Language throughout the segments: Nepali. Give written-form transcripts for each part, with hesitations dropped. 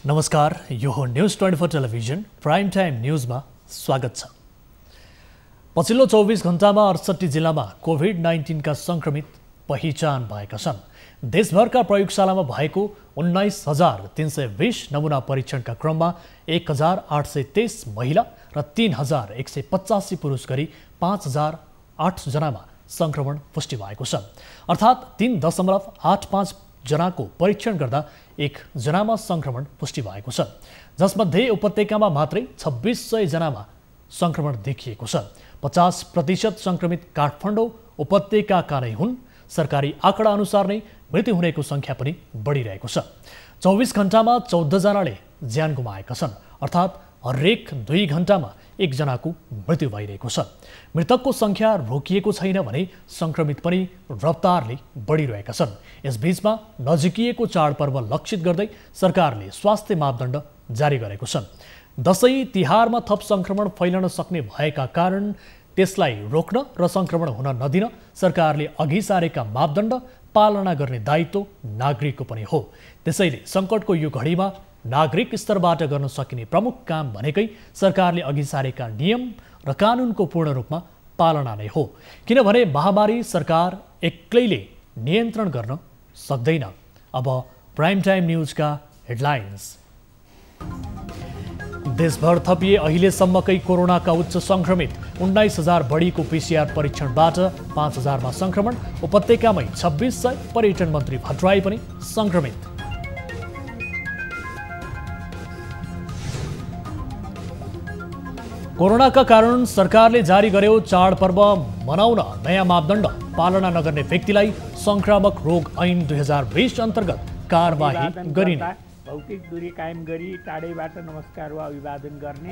नमस्कार, यो हो न्यूज 24 टेलिभिजन प्राइम टाइम न्यूजमा स्वागत छ। पछिल्लो 24 घण्टामा 68 जिल्लामा कोभिड-19 का संक्रमित पहिचान भएका छन्। देशभरका प्रयोगशालामा भएको 19,320 नमुना परीक्षणका क्रममा 1,823 महिला र 3,185 पुरुष गरी 5,008 जनामा संक्रमण पुष्टि भएको छ। अर्थात् 3.85 जनाको परीक्षण गर्दा 1 जनामा संक्रमण पुष्टि भएको छ, जसमध्ये उपत्यकामा मात्रै 2600 जनामा संक्रमण देखिएको छ। 50% संक्रमित काठमाडौँ उपत्यकाका नै हुन्। सरकारी आँकडा अनुसार नै मृत्यु हुनेको संख्या पनि बढिरहेको छ। 24 घण्टामा 14 जनाले ज्यान गुमाएका छन्, अर्थात् हरेक 2 घण्टामा 1 जनाको मृत्यु भइरहेको छ। मृतकको संख्या रोकिएको छैन भने संक्रमित पनि रफ्तारले बढिरहेका छन्। यसबीचमा नजिकिएको चाडपर्व लक्षित गर्दै सरकारले स्वास्थ्य मापदण्ड जारी गरेको छ। दशैं तिहारमा थप संक्रमण फैलन सक्ने भएका कारण त्यसलाई रोक्न र संक्रमण हुन नदिन सरकारले अघि सारेका मापदण्ड पालना गर्ने दायित्व नागरिकको पनि हो। त्यसैले सङ्कटको यो घडीमा नागरिक स्तरबाट गर्न सकिने प्रमुख काम भनेकै सरकारले अघि सारेका नियम र कानुनको पूर्ण रूपमा पालना नै हो। किनभने महामारी सरकार एक्लैले नियन्त्रण गर्न सक्दैन। अब प्राइम टाइम न्यूजका हेडलाइन्स। देशभर थपिए अहिलेसम्मकै कोरोनाका उच्च संक्रमित 19,000 बढीको पीसीआर परीक्षणबाट 5,000 मा संक्रमण। उपत्यकामै 2600। पर्यटन मन्त्री भट्टराई पनि संक्रमित। कोरोनाका कारण सरकारले जारी गर्यो चाडपर्व मनाउन नयाँ मापदण्ड। पालना नगर्ने व्यक्तिलाई संक्रामक रोग ऐन 2020 अन्तर्गत कारबाही गरिने। भौतिक दूरी कायम गरी टाढैबाट नमस्कार वा अभिवादन गर्ने।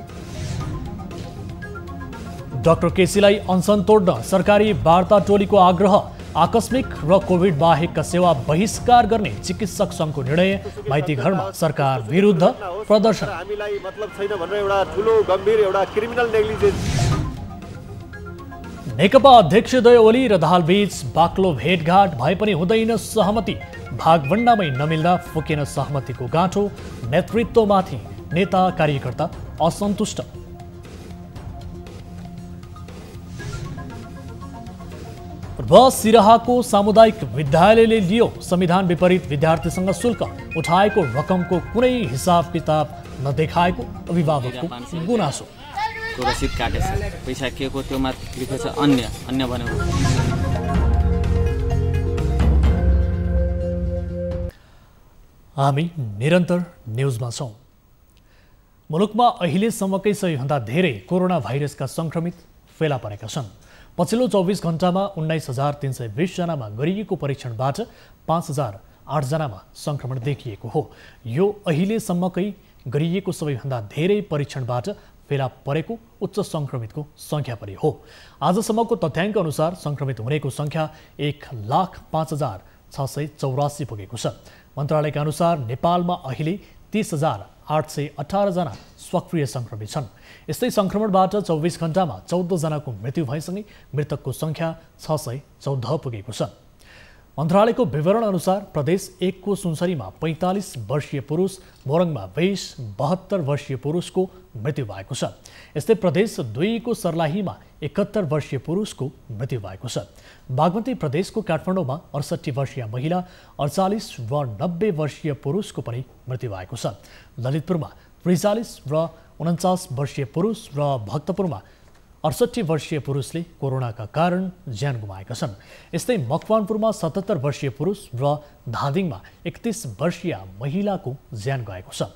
डाक्टर केसीलाई अनसन तोड्न सरकारी वार्ता टोलीको आग्रह। आकस्मिक र कोभिड बाहेकका सेवा बहिष्कार गर्ने चिकित्सक सङ्घको निर्णय। माइतीघरमा सरकार विरुद्ध प्रदर्शन। हामीलाई मतलब छैन भनेर एउटा ठुलो गम्भीर एउटा क्रिमिनल नेग्लिजेन्स। नेकपा अध्यक्षद्वय ओली र दाहालबीच बाक्लो भेटघाट भए पनि हुँदैन सहमति। भागभण्डामै नमिल्दा फुकेन सहमतिको गाँठो। नेतृत्वमाथि नेता कार्यकर्ता असन्तुष्ट। र सिराहाको सामुदायिक विद्यालयले लियो संविधान विपरीत विद्यार्थीसँग शुल्क। उठाएको रकमको कुनै हिसाब किताब नदेखाएको अभिभावकको गुनासो। रसिद काटेछ, पैसा के को त्यो मात्र लेखेछ अन्य भनेको। हामी निरन्तर न्यूजमा छौं। मुलुकमा अहिलेसम्मकै सबैभन्दा धेरै कोरोना भाइरसका संक्रमित फेला परेका छन्। पछिल्लो 24 घण्टामा 19,320 जनामा गरिएको परीक्षणबाट 5,008 जनामा संक्रमण देखिएको हो। यो अहिलेसम्मकै गरिएको सबैभन्दा धेरै परीक्षणबाट फेला परेको उच्च संक्रमितको संख्या पनि हो। आजसम्मको तथ्याङ्क अनुसार संक्रमित हुनेको संख्या 1,05,684 पुगेको छ। मन्त्रालयका अनुसार नेपालमा अहिले 30,818 जना सक्रिय संक्रमित छन्। यस्तै संक्रमणबाट 24 घण्टामा 14 जनाको मृत्यु भएसँगै मृतकको संख्या 614 पुगेको छ। मन्त्रालयको विवरण अनुसार प्रदेश 1 को सुनसरीमा 45 वर्षीय पुरुष, मोरङमा 72 वर्षीय पुरुषको मृत्यु भएको छ। यस्तै प्रदेश 2 को सर्लाहीमा 71 वर्षीय पुरुषको मृत्यु भएको छ। बागमती प्रदेशको काठमाडौँमा 68 वर्षीय महिला, 48 र 90 वर्षीय पुरुषको पनि मृत्यु भएको छ। ललितपुरमा 43 र 49 वर्षीय पुरुष र भक्तपुरमा 68 वर्षीय पुरुषले कोरोनाका कारण ज्यान गुमाएका छन्। यस्तै मकवानपुरमा 77 वर्षीय पुरुष र धादिङमा 31 वर्षीय महिलाको ज्यान गएको छ।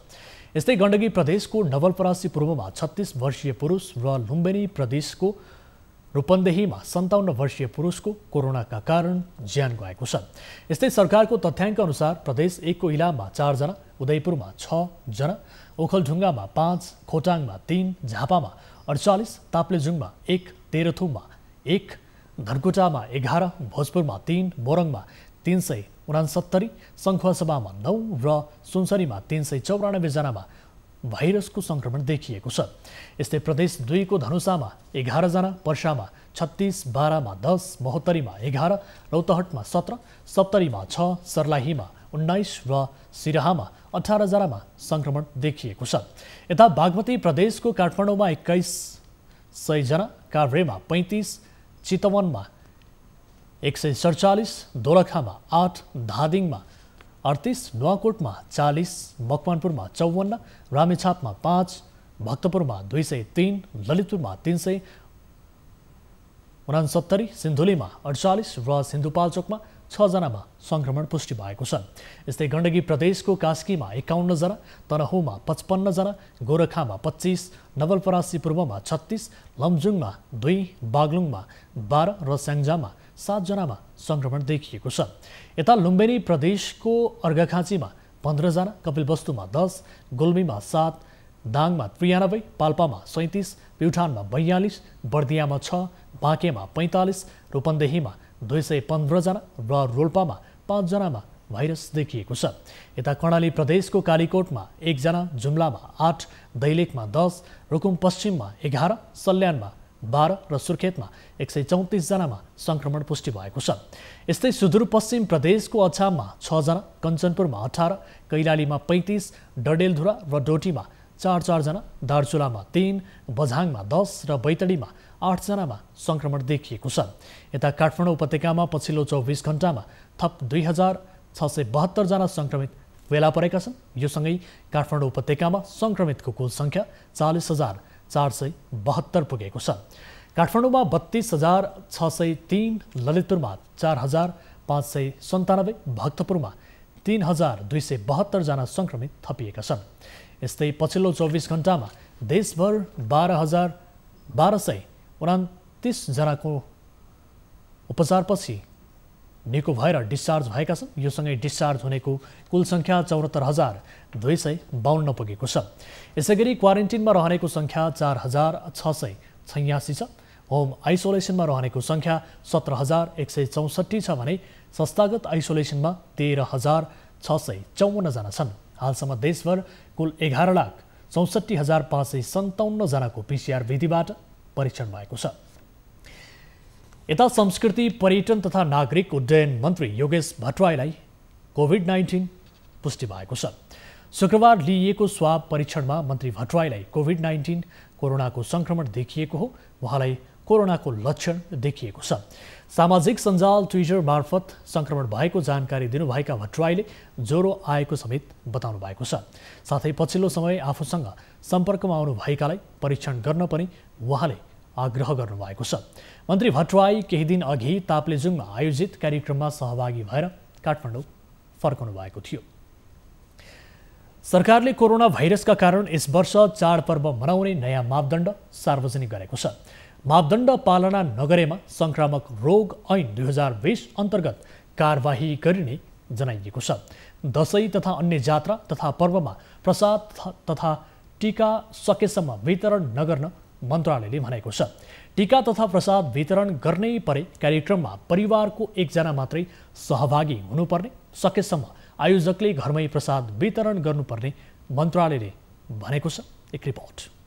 यस्तै गण्डकी प्रदेशको नवलपरासी पूर्वमा 36 वर्षीय पुरुष र लुम्बिनी प्रदेशको रूपन्देहीमा 57 वर्षीय पुरुषको कोरोनाका कारण ज्यान गएको छ। यस्तै सरकारको तथ्याङ्क अनुसार प्रदेश 1 को इलाममा 4 जना, उदयपुरमा 6 जना, ओखलढुङ्गामा 5, खोटाङमा 3, झापामा 48, ताप्लेजुङमा 1, तेह्रथुममा 1, धनकुटामा 11, भोजपुरमा 3, मोरङमा 369, सङ्खुवासभामा 9 र सुनसरीमा 394 जनामा भाइरसको संक्रमण देखिएको छ। यस्तै प्रदेश 2 को धनुषामा 11 जना, पर्सामा 36, बारामा 10, महोत्तरीमा 11, रौतहटमा 17, सप्तरीमा 6, सर्लाहीमा 19 र सिराहामा 18 जनामा संक्रमण देखिएको छ। यता बागमती प्रदेशको काठमाडौँमा 2100 जना, काभ्रेमा 35, चितवनमा 147, दोलखामा 8, धादिङमा 38, नुवाकोटमा 40, मकवानपुरमा 54, रामेछापमा 5, भक्तपुरमा 203, ललितपुरमा 369, सिन्धुलीमा 48 र सिन्धुपाल्चोकमा 6 जनामा संक्रमण पुष्टि भएको छ। यस्तै गण्डकी प्रदेशको कास्कीमा 51 जना, तनहुँमा 55 जना, गोरखामा 25, नवलपरासी पूर्वमा 36, लमजुङमा 2, बागलुङमा 12 र स्याङ्जामा 7 जनामा संक्रमण देखिएको छ। यता लुम्बिनी प्रदेशको अर्घाखाँचीमा 15 जना, कपिलवस्तुमा 10, गुल्मीमा 7, दाङमा 93, पाल्पामा 37, प्युठानमा 42, बर्दियामा 6, बाँकेमा 45, रूपन्देहीमा 215 जना र रोल्पामा 5 जनामा भाइरस देखिएको छ। यता कर्णाली प्रदेशको कालीकोटमा 1 जना, जुम्लामा 8, दैलेखमा 10, रुकुम पश्चिममा 11, सल्यानमा 12 र सुर्खेतमा 134 जनामा संक्रमण पुष्टि भएको छ। यस्तै सुदूरपश्चिम प्रदेशको अछाममा 6 जना, कञ्चनपुरमा 18, कैलालीमा 35, डडेलधुरा र डोटीमा 4 जना, दार्चुलामा 3, बझाङमा 10 र बैतडीमा 8 जनामा संक्रमण देखिएको छ। यता काठमाडौँ उपत्यकामा पछिल्लो 24 घण्टामा थप 2672 जना संक्रमित फेला परेका छन्। यो सँगै काठमाडौँ उपत्यकामा संक्रमितको कुल संख्या 40,472 पुगेको छ। काठमाडौँमा 32,603, ललितपुरमा 4,597, भक्तपुरमा 3,272 जना संक्रमित थपिएका छन्। यस्तै पछिल्लो 24 घण्टामा देशभर 12,1229 जनाको उपचारपछि निको भएर डिस्चार्ज भएका छन्। यो सँगै डिस्चार्ज हुनेको कुल संख्या 74,252 पुगेको छ। यसैगरी क्वारेन्टिनमा रहनेको संख्या 4,686 छ। होम आइसोलेसनमा रहनेको संख्या 17,164 छ भने संस्थागत आइसोलेसनमा 13,654 जना छन्। हालसम्म देशभर कुल 11,64,557 जनाको PCR विधिबाट परीक्षण भएको छ। यता संस्कृति, पर्यटन तथा नागरिक उड्डयन मन्त्री योगेश भट्टराईलाई कोभिड-19 पुष्टि भएको छ। शुक्रबार लिइएको स्वाब परीक्षणमा मन्त्री भट्टराईलाई कोभिड-19 कोरोनाको संक्रमण देखिएको हो। उहाँलाई कोरोनाको लक्षण देखिएको छ। सामाजिक सञ्जाल ट्विटर मार्फत संक्रमण भएको जानकारी दिनुभएका भट्टराईले ज्वरो आएको समेत बताउनु भएको छ। साथै पछिल्लो समय आफूसँग सम्पर्कमा आउनु भएकालाई परीक्षण गर्न पनि उहाँले आग्रह गर्नुभएको छ। मन्त्री भट्टराई केही दिन अघि ताप्लेजुङमा आयोजित कार्यक्रममा सहभागी भएर काठमाडौँ फर्कनु भएको थियो। सरकारले कोरोना भाइरसका कारण यस वर्ष चाडपर्व मनाउने नयाँ मापदण्ड सार्वजनिक गरेको छ। मापदण्ड पालना नगरेमा संक्रामक रोग ऐन 2020 अन्तर्गत कारबाही गरिने जनाइएको छ। दशैं तथा अन्य जात्रा तथा पर्वमा प्रसाद तथा टीका सकेसम्म वितरण नगर्न मन्त्रालयले भनेको छ। टीका तथा प्रसाद वितरण गर्नै परे कार्यक्रममा परिवारको 1 जना मात्रै सहभागी हुनुपर्ने, सकेसम्म आयोजकले घरमै प्रसाद वितरण गर्नुपर्ने मन्त्रालयले भनेको छ। एक रिपोर्ट।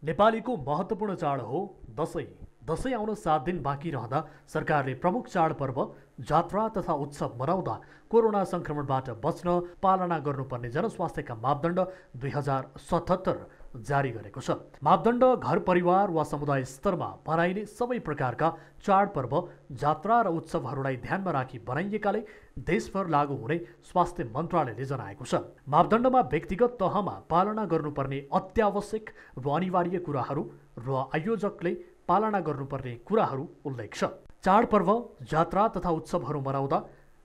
नेपालीको महत्त्वपूर्ण चाड हो दशैं। दशैं आउन 7 दिन बाँकी रहँदा सरकारले प्रमुख चाडपर्व, जात्रा तथा उत्सव मनाउँदा कोरोना संक्रमणबाट बच्न पालना गर्नुपर्ने जनस्वास्थ्यका मापदण्ड 2077 जारी गरेको छ। मापदण्ड घर परिवार वा समुदाय स्तरमा मनाइने सबै प्रकारका चाडपर्व, जात्रा र उत्सवहरूलाई ध्यानमा राखी बनाइएकाले देशभर लागू हुने स्वास्थ्य मन्त्रालयले जनाएको छ। मापदण्डमा व्यक्तिगत तहमा पालना गर्नुपर्ने अत्यावश्यक र अनिवार्य कुराहरू र आयोजकले पालना गर्नुपर्ने कुराहरू उल्लेख छ। चाडपर्व, जात्रा तथा उत्सवहरू मनाउँदा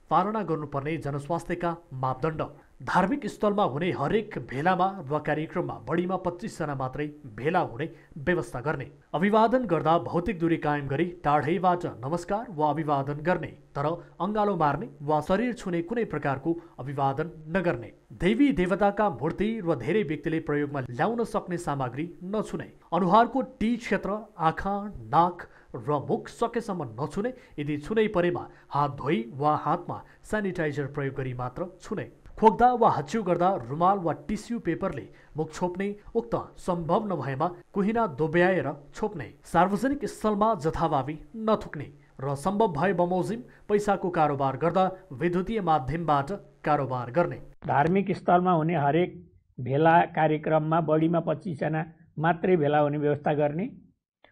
पालना गर्नुपर्ने जनस्वास्थ्यका मापदण्ड: धार्मिक स्थलमा हुने हरेक भेलामा वा कार्यक्रममा बढीमा 25 जना मात्रै भेला हुने व्यवस्था गर्ने। अभिवादन गर्दा भौतिक दूरी कायम गरी टाढैबाट नमस्कार वा अभिवादन गर्ने, तर अङ्गालो मार्ने वा शरीर छुने कुनै प्रकारको अभिवादन नगर्ने। देवी देवताका मूर्ति र धेरै व्यक्तिले प्रयोगमा ल्याउन सक्ने सामग्री नछुने। अनुहारको टी क्षेत्र, आँखा, नाक र मुख सकेसम्म नछुने। यदि छुनै परेमा हात धोई वा हातमा सेनिटाइजर प्रयोग गरी मात्र छुने। खोक्दा वा हच्चिउ गर्दा रुमाल वा टिस्यु पेपरले मुख छोप्ने, उक्त सम्भव नभएमा कुहिना दोब्याएर छोप्ने। सार्वजनिक स्थलमा जथाभावी नथुक्ने। र सम्भव भए बमोजिम पैसाको कारोबार गर्दा विद्युतीय माध्यमबाट कारोबार गर्ने। धार्मिक स्थलमा हुने हरेक भेला कार्यक्रममा बढीमा 25 जना मात्रै भेला हुने व्यवस्था गर्ने।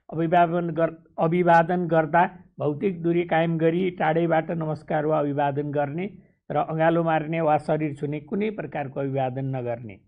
अभिवादन गर्दा भौतिक दूरी कायम गरी टाढैबाट नमस्कार वा अभिवादन गर्ने र अँगालो मार्ने वा शरीर छुने कुनै प्रकारको अभिवादन नगर्ने।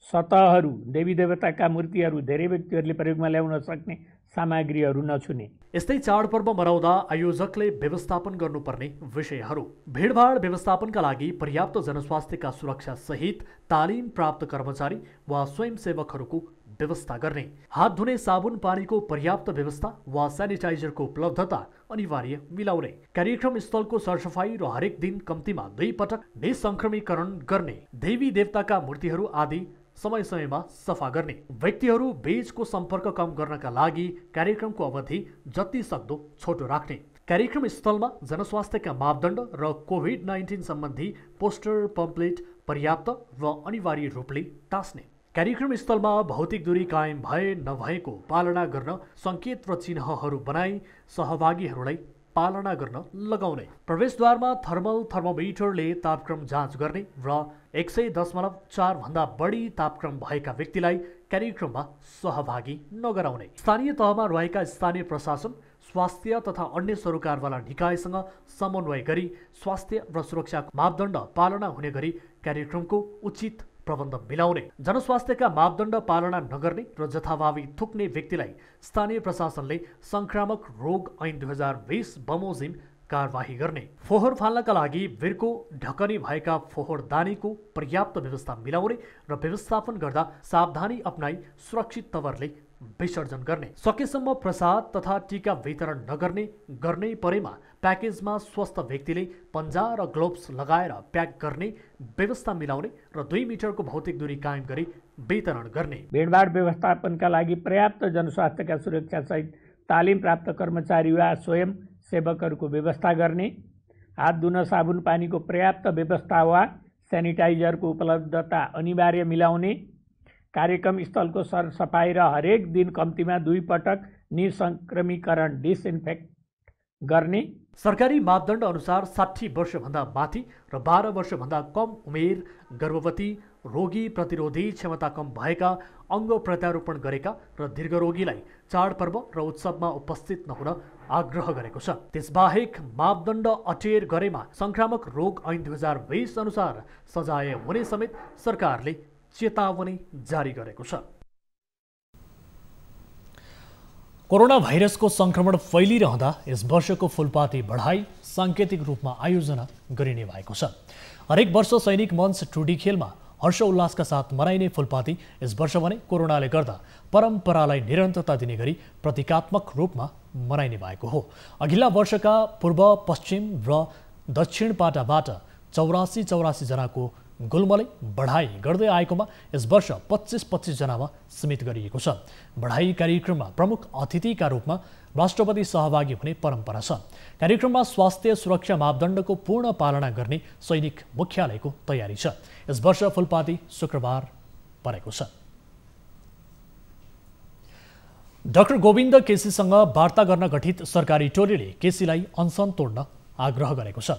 सतहहरू, देवी देवताका मूर्तिहरू, धेरै व्यक्तिहरूले प्रयोगमा ल्याउन सक्ने सामग्रीहरू नछुने। यस्तै चाडपर्व मनाउँदा आयोजकले व्यवस्थापन गर्नुपर्ने विषयहरू। भिडभाड व्यवस्थापनका लागि पर्याप्त जनस्वास्थ्यका सुरक्षा सहित तालिम प्राप्त कर्मचारी वा स्वयंसेवकहरूको व्यवस्था गर्ने। हात धुने साबुन पानीको पर्याप्त व्यवस्था वा सेनिटाइजरको उपलब्धता अनिवार्य मिलाउने। कार्यक्रम स्थलको सरसफाई र हरेक दिन कम्तीमा 2 पटक निसंक्रमीकरण गर्ने। देवी देवताका मूर्तिहरू आदि समय समयमा सफा गर्ने। व्यक्तिहरू बीचको सम्पर्क कम गर्नका लागि कार्यक्रमको अवधि जति सक्दो छोटो राख्ने। कार्यक्रम स्थलमा जनस्वास्थ्यका मापदण्ड र कोभिड-19 सम्बन्धी पोस्टर पम्पलेट पर्याप्त व अनिवार्य रूपले टाँस्ने। कार्यक्रम स्थलमा भौतिक दूरी कायम भए नभएको पालना गर्न सङ्केत र चिन्हहरू बनाई सहभागीहरूलाई पालना गर्न लगाउने। प्रवेशद्वारमा थर्मल थर्मोमिटरले तापक्रम जाँच गर्ने र 100.4 भन्दा बढी तापक्रम भएका व्यक्तिलाई कार्यक्रममा सहभागी नगराउने। स्थानीय तहमा रहेका स्थानीय प्रशासन, स्वास्थ्य तथा अन्य सरोकारवाला निकायसँग समन्वय गरी स्वास्थ्य र सुरक्षाको मापदण्ड पालना हुने गरी कार्यक्रमको उचित प्रबन्ध मिलाउने। जनस्वास्थ्यका मापदण्ड पालना नगर्ने र जथाभावी थुक्ने व्यक्तिलाई स्थानीय प्रशासनले संक्रामक रोग ऐन 2020 बमोजिम कारवाही गर्ने। फोहोर फाल्नका लागि वीरको ढकनी भएका फोहोरदानीको पर्याप्त व्यवस्था मिलाउने र व्यवस्थापन गर्दा सावधानी अपनाई सुरक्षित तवरले विसर्जन गर्ने। सकेसम्म प्रसाद तथा टीका वितरण गर्ने परेमा प्याकेजमा स्वस्थ व्यक्तिले पन्जा र ग्लोभ्स लगाएर प्याक गर्ने व्यवस्था मिलाउने र 2 मिटरको भौतिक दूरी कायम गरी वितरण गर्ने। भिडभाड व्यवस्थापनका लागि पर्याप्त जनस्वास्थ्यका सुरक्षा सहित तालिम प्राप्त कर्मचारी वा स्वयं सेवकहरूको व्यवस्था गर्ने। हात धुन साबुन पानीको पर्याप्त व्यवस्था वा सेनिटाइजरको उपलब्धता अनिवार्य मिलाउने। कार्यक्रम स्थलको सरसफाई र हरेक दिन कम्तीमा 2 पटक निसंक्रमीकरण डिसइन्फेक्ट गर्ने। सरकारी मापदण्ड अनुसार 60 वर्षभन्दा माथि र 12 वर्षभन्दा कम उमेर, गर्भवती, रोगी, प्रतिरोधी क्षमता कम भएका, अङ्ग प्रत्यारोपण गरेका र दीर्घरोगीलाई चाडपर्व र उत्सवमा उपस्थित नहुन आग्रह गरेको छ। त्यसबाहेक मापदण्ड अटेर गरेमा संक्रामक रोग ऐन 2020 अनुसार सजाय हुने समेत सरकारले चेतावनी जारी गरेको छ। कोरोना भाइरसको संक्रमण फैलिरहँदा यस वर्षको फुलपाती बढाई साङ्केतिक रूपमा आयोजना गरिने भएको छ। हरेक वर्ष सैनिक मञ्च टुडी खेलमा हर्ष उल्लासका साथ मनाइने फुलपाती यस वर्ष भने कोरोनाले गर्दा परम्परालाई निरन्तरता दिने गरी प्रतीकात्मक रूपमा मनाइने भएको हो। अघिल्ला वर्षका पूर्व, पश्चिम र दक्षिण पाटाबाट 84 जनाको गुलमलै बढाई गर्दै आएकोमा यस वर्ष 25 जनामा सीमित गरिएको छ। बढाई कार्यक्रममा प्रमुख अतिथिका रूपमा राष्ट्रपति सहभागी हुने परम्परा छ। कार्यक्रममा स्वास्थ्य सुरक्षा मापदण्डको पूर्ण पालना गर्ने सैनिक मुख्यालयको तयारी छ। यस वर्ष फुलपाती शुक्रबार परेको छ। डाक्टर गोविन्द केसीसँग वार्ता गर्न गठित सरकारी टोलीले केसीलाई अनसन तोड्न आग्रह गरेको छ।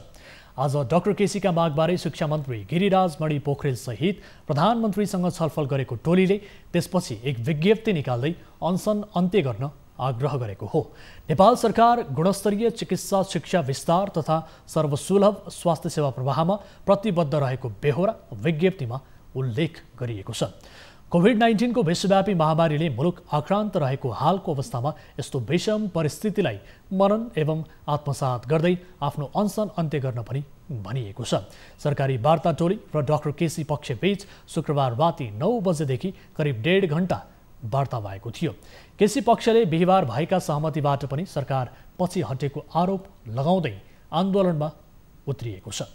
आज डाक्टर केसीका मागबारे शिक्षा मन्त्री गिरिराज मणि पोखरेल सहित प्रधानमन्त्रीसँग छलफल गरेको टोलीले त्यसपछि एक विज्ञप्ति निकाल्दै अनसन अन्त्य गर्न आग्रह गरेको हो। नेपाल सरकार गुणस्तरीय चिकित्सा शिक्षा विस्तार तथा सर्वसुलभ स्वास्थ्य सेवा प्रवाहमा प्रतिबद्ध रहेको बेहोरा विज्ञप्तिमा उल्लेख गरिएको छ। कोभिड-19 को विश्वव्यापी महामारीले मुलुक आक्रान्त रहेको हालको अवस्थामा यस्तो विषम परिस्थितिलाई मनन एवं आत्मसात गर्दै आफ्नो अनसन अन्त्य गर्न पनि भनिएको छ। सरकारी वार्ता टोली र डाक्टर केसी पक्षबीच शुक्रबार राति 9 बजेदेखि करिब 1.5 घण्टा वार्ता भएको थियो। केसी पक्षले बिहिबार भएका सहमतिबाट पनि सरकार पछि हटेको आरोप लगाउँदै आन्दोलनमा उत्रिएको छ।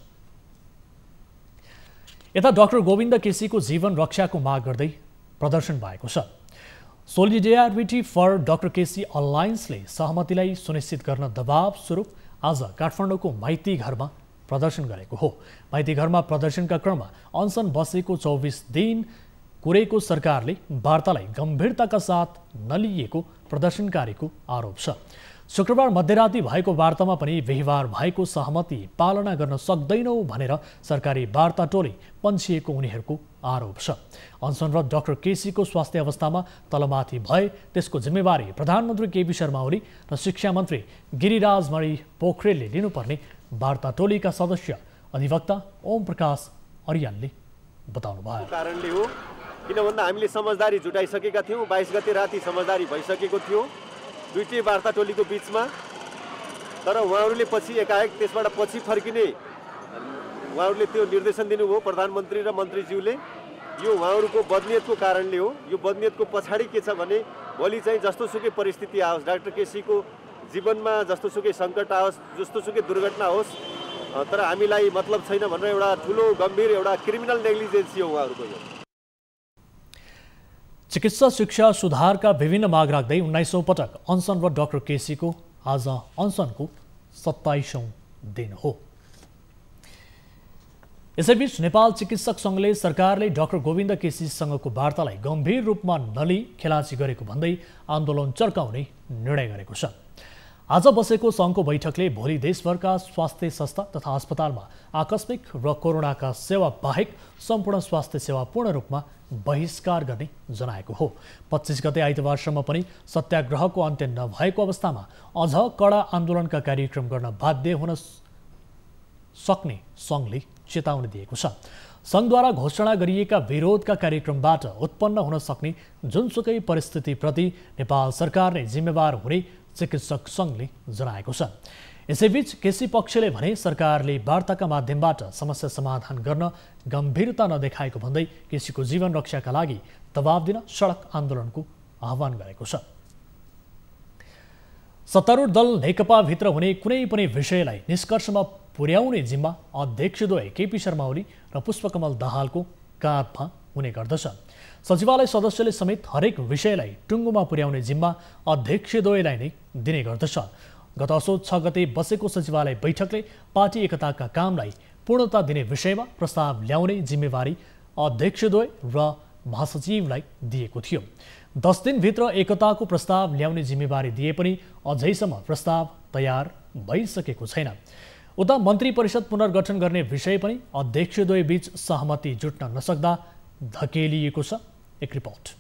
यता डाक्टर गोविन्द केसीको जीवन रक्षाको माग गर्दै प्रदर्शन भएको छ। सोलिडेरिटी फर डाक्टर केसी अलायन्सले सहमतिलाई सुनिश्चित गर्न दबाव स्वरूप आज काठमाडौँको माइती घरमा प्रदर्शन गरेको हो। माइती घरमा प्रदर्शनका क्रममा अनसन बसेको 24 दिन कुरेको सरकारले वार्तालाई गम्भीरताका साथ नलिएको प्रदर्शनकारीको आरोप छ। शुक्रबार मध्यराति भएको वार्तामा पनि बिहीबार भएको सहमति पालना गर्न सक्दैनौ भनेर सरकारी वार्ता टोली पन्छिएको उनीहरूको आरोप छ। अनसनरत डाक्टर केसीको स्वास्थ्य अवस्थामा तलमाथि भए त्यसको जिम्मेवारी प्रधानमन्त्री केपी शर्मा ओली र शिक्षा मन्त्री गिरिराज मणि पोखरेलले लिनुपर्ने वार्ता टोलीका सदस्य अधिवक्ता ओम प्रकाश अर्यालले बताउनुभयो। कारणले हो किन भन्दा हामीले समझदारी जुटाइसकेका थियौँ। 22 गते राति समझदारी भइसकेको थियो दुईटै वार्ता टोलीको बीचमा। तर उहाँहरूले पछि एकाएक त्यसबाट पछि फर्किने उहाँहरूले त्यो निर्देशन दिनुभयो प्रधानमन्त्री र मन्त्रीज्यूले। यो उहाँहरूको बदनियतको कारणले हो। यो बदनियतको पछाडि के छ भने भोलि चाहिँ जस्तोसुकै परिस्थिति आओस्, डाक्टर केसीको जीवनमा जस्तोसुकै सङ्कट आओस्, जस्तोसुकै दुर्घटना होस्, तर हामीलाई मतलब छैन भनेर एउटा ठुलो गम्भीर एउटा क्रिमिनल नेग्लिजेन्सी हो उहाँहरूको। यो चिकित्सा शिक्षा सुधारका विभिन्न माग राख्दै 19औं पटक अनसनरत डाक्टर केसीको आज अनसनको 27औं दिन हो। यसैबीच नेपाल चिकित्सक सङ्घले सरकारले डाक्टर गोविन्द केसीसँगको वार्तालाई गम्भीर रूपमा नलिई खेलाची गरेको भन्दै आन्दोलन चर्काउने निर्णय गरेको छ। आज बसेको सङ्घको बैठकले भोलि देशभरका स्वास्थ्य संस्था तथा अस्पतालमा आकस्मिक र कोरोनाका सेवा बाहेक सम्पूर्ण स्वास्थ्य सेवा पूर्ण रूपमा बहिष्कार गर्ने जनाएको हो। 25 गते आइतबारसम्म पनि सत्याग्रहको अन्त्य नभएको अवस्थामा अझ कडा आन्दोलनका कार्यक्रम गर्न बाध्य हुन सक्ने सङ्घले चेतावनी दिएको छ। सङ्घद्वारा घोषणा गरिएका विरोधका कार्यक्रमबाट उत्पन्न हुन सक्ने जुनसुकै परिस्थितिप्रति नेपाल सरकार नै जिम्मेवार हुने चिकित्सक सङ्घले जनाएको छ। यसैबीच केसी पक्षले भने सरकारले वार्ताका माध्यमबाट समस्या समाधान गर्न गम्भीरता नदेखाएको भन्दै केसीको जीवन रक्षाका लागि दबाब दिन सडक आन्दोलनको आह्वान गरेको छ। सत्तारूढ दल नेकपाभित्र हुने कुनै पनि विषयलाई निष्कर्षमा पुर्याउने जिम्मा अध्यक्षद्वय केपी शर्मा ओली र पुष्पकमल दाहालको काँधमा हुने गर्दछ। सचिवालय सदस्यले समेत हरेक विषयलाई टुङ्गोमा पुर्याउने जिम्मा अध्यक्षद्वयलाई नै दिने गर्दछ। गत असोज 6 गते बसेको सचिवालय बैठकले पार्टी एकताका कामलाई पूर्णता दिने विषयमा प्रस्ताव ल्याउने जिम्मेवारी अध्यक्षद्वय र महासचिवलाई दिएको थियो। 10 दिनभित्र एकताको प्रस्ताव ल्याउने जिम्मेवारी दिए पनि अझैसम्म प्रस्ताव तयार भइसकेको छैन। उता मन्त्री परिषद पुनर्गठन गर्ने विषय पनि अध्यक्षद्वय बीच सहमति जुट्न नसक्दा धकेलिएको छ। एक रिपोर्ट।